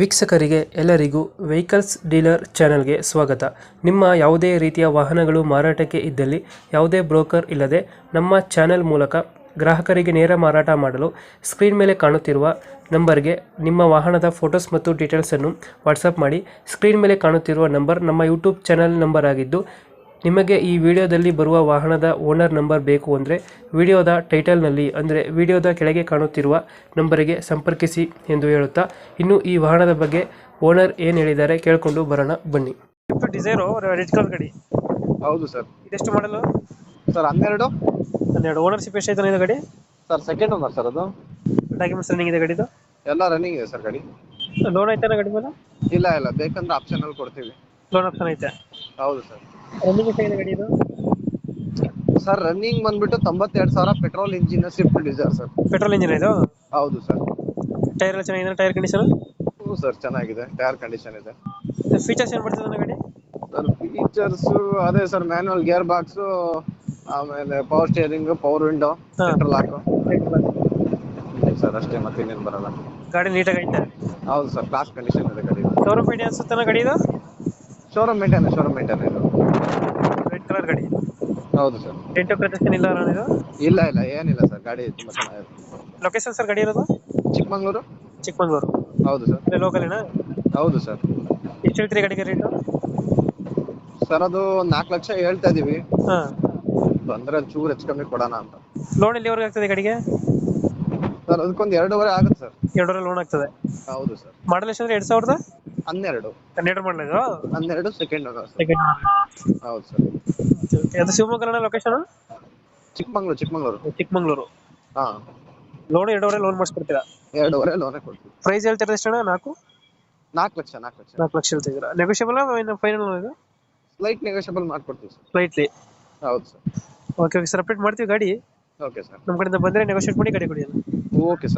ವೀಕ್ಷಕರಿಗೆ ಎಲ್ಲರಿಗೂ vehicles dealer ಚಾನೆಲ್ಗೆ ಸ್ವಾಗತ. ನಿಮ್ಮ ಯಾವುದೇ ರೀತಿಯ ವಾಹನಗಳು ಮಾರಾಟಕ್ಕೆ ಇದ್ದಲ್ಲಿ ಯಾವುದೇ ಬ್ರೋಕರ್ ಇಲ್ಲದೆ ನಮ್ಮ ಚಾನೆಲ್ ಮೂಲಕ ಗ್ರಾಹಕರಿಗೆ ನೇರ ಮಾರಾಟ ಮಾಡಲು ಸ್ಕ್ರೀನ್ ಮೇಲೆ ಕಾಣುತ್ತಿರುವ ನಂಬರ್ಗೆ ನಿಮ್ಮ ವಾಹನದ ಫೋಟೋಸ್ ಮತ್ತು ಡೀಟೇಲ್ಸನ್ನು ವಾಟ್ಸಪ್ ಮಾಡಿ. ಸ್ಕ್ರೀನ್ ಮೇಲೆ ಕಾಣುತ್ತಿರುವ ನಂಬರ್ ನಮ್ಮ ಯೂಟ್ಯೂಬ್ ಚಾನೆಲ್ ನಂಬರ್ ಆಗಿದ್ದು, ನಿಮಗೆ ಈ ವಿಡಿಯೋದಲ್ಲಿ ಬರುವ ವಾಹನದ ಓನರ್ ನಂಬರ್ ಬೇಕು ಅಂದರೆ ವಿಡಿಯೋದ ಟೈಟಲ್ನಲ್ಲಿ ಅಂದರೆ ವಿಡಿಯೋದ ಕೆಳಗೆ ಕಾಣುತ್ತಿರುವ ನಂಬರಿಗೆ ಸಂಪರ್ಕಿಸಿ ಎಂದು ಹೇಳುತ್ತಾ, ಇನ್ನು ಈ ವಾಹನದ ಬಗ್ಗೆ ಓನರ್ ಏನು ಹೇಳಿದ್ದಾರೆ ಕೇಳಿಕೊಂಡು ಬರೋಣ ಬನ್ನಿ. ಡಿಸೈರು ರೆಡ್ ಕಲರ್ ಗಾಡಿ. ಹೌದು ಸರ್. ಇದೆಷ್ಟು ಮಾಡಲು? ಸರ್ 12. ಓನರ್ಶಿಪ್ ಎಷ್ಟೈತೆ ಇದು ಗಾಡಿ? Sir second owner sir. ಅದು ಡಾಕ್ಯುಮೆಂಟ್ಸ್ ರನ್ನಿಂಗ್ ಇದೆ ಗಾಡಿದು? ಎಲ್ಲ ರನ್ನಿಂಗ್ ಇದೆ ಸರ್ ಗಾಡಿ. ಲೋನ್ ಐತೆ ಗಾಡಿ ಮೇಲೆ? ಇಲ್ಲ ಬೇಕಂದ್ರೆ ಆಪ್ಷನ್ ಅಲ್ಲಿ ಕೊಡ್ತೀವಿ. ಲೋನ್ ಆಪ್ಷನ್ ಐತೆ? ಹೌದು ಸರ್. ರನ್ನಿಂಗ್ ಎಷ್ಟಾಗಿದೆ ಗಾಡಿ ಇದು? ಸರ್ ರನ್ನಿಂಗ್ ಬಂದ್ಬಿಟ್ಟು 92,000 petrol engine Swift Dzire sir. Petrol engine ಇದು? ಹೌದು ಸರ್. ಟೈರ್ ಎಲ್ಲ ಚೆನ್ನಾಗಿದೆ? Tyre condition? ಹ್ಞೂ ಸರ್, ಚೆನ್ನಾಗಿದೆ. ಟೈರ್ ಕಂಡೀಷನ್ ಇದೆ. ಫೀಚರ್ಸ್ ಏನು ಬರ್ತದೆ ಗಾಡಿ? ಸರ್ ಫೀಚರ್ಸ್ ಅದೇ ಸರ್, ಮ್ಯಾನುವಲ್ ಗೇರ್ ಬಾಕ್ಸ್, ಆಮೇಲೆ power steering, power window, central lock sir, ಅಷ್ಟೇ. ಮತ್ತೆ ಇನ್ನೇನು ಬರಲ್ಲ. ಗಾಡಿ ನೀಟಾಗಿ ಐತೆ? ಹೌದು ಸರ್, ಕ್ಲಾಸ್ ಕಂಡೀಷನ್ ಇದೆ ಗಾಡಿ. ಶೋರೂಮ್ ಪೇಟೆ ಅನ್ಸುತ್ತಾನ ಗಾಡಿ ಇದು? ಶೋರೂಮ್ ಮೇಂಟೈನ್ ಇದು. ರೆಡ್ ಕಲರ್ ಗಾಡಿ. ಹೌದು ಸರ್. ಡೆಂಟೋ ಕ್ರಚಸ್ ಇಲ್ಲ ಇದು? ಇಲ್ಲ ಏನಿಲ್ಲ ಸರ್, ಗಾಡಿ ತುಂಬಾ ಚೆನ್ನಾಗಿದೆ. ಲೊಕೇಶನ್ ಸರ್ ಗಾಡಿ ಇರೋದು? ಚಿಕ್ಕಮಂಗ್ಳೂರು. ಚಿಕ್ಕಮಂಗ್ಳೂರು. ಹೌದು ಸರ್. ಲೋಕಲ್? ಹೌದು ಸರ್. ಎಷ್ಟು ಹೇಳ್ತೀರಿ ಗಾಡಿಗೆ ರೇಟು? ಸರ್ ಅದು 4 ಲಕ್ಷ ಹೇಳ್ತಾ ಇದೀವಿ. ಹಾ. ಬಂದ್ರೆ ಚೂರು ಹೆಚ್ಚು ಕಮ್ಮಿ ಕೊಡೋಣ ಅಂತ. ಲೋನ್ ಎಲ್ಲಿವರೆಗೆ ಆಗ್ತದೆ ಗಾಡಿಗೆ? ಸರ್ ಅದಕ್ಕೊಂದು 2.5 ಆಗುತ್ತೆ ಸರ್. 2.5 ಲೋನ್ ಆಗ್ತದೆ? ಹೌದು ಸರ್. ಮಾಡಲ್ ಎಷ್ಟು ಅಂದ್ರೆ 2012? 12 ಮಾಡಲ್ ಇದು? 12 ಸೆಕೆಂಡ್ ಓನರ್. ಹೌದು ಸರ್. ಅದು ಶಿವಮೊಗ್ಗ ಲೊಕೇಶನ್? ಚಿಕ್ಕಮಂಗ್ಳೂರು. ಚಿಕ್ಕಮಂಗ್ಳೂರು. ಹಾ. Loan 2.5 loan ಮಾಡಿಸ್ಕೊಡ್ತೀರಾ? 2.5 ಲೋನೇ ಕೊಡ್ತೀವಿ. ಪ್ರೈಸ್ ಹೇಳ್ತೀರಾ ಎಷ್ಟು? 4 ಲಕ್ಷ ಹೇಳ್ತಿದ್ದೀರಾ? ನೆಗೋಷಿಯಬಲ್ ಫೈನಲ್ ಇದು? ಸ್ಲೈಟ್ ನೆಗೋಷಿಯಬಲ್ ಮಾಡ್ಕೊಡ್ತೀವಿ ಸರ್. ಸ್ಲೈಟ್ಲಿ? ಹೌದು ಸರ್. ಓಕೆ ಸರ್, ಅಪ್ಡೇಟ್ ಮಾಡ್ತೀವಿ ಗಾಡಿ. Okay sir. ನಮ್ಮ ಕಡೆಯಿಂದ ಬಂದರೆ ನೆಗೋಷಿಯೇಟ್ ಮಾಡಿ ಗಾಡಿ ಕೊಡಿ. Okay sir.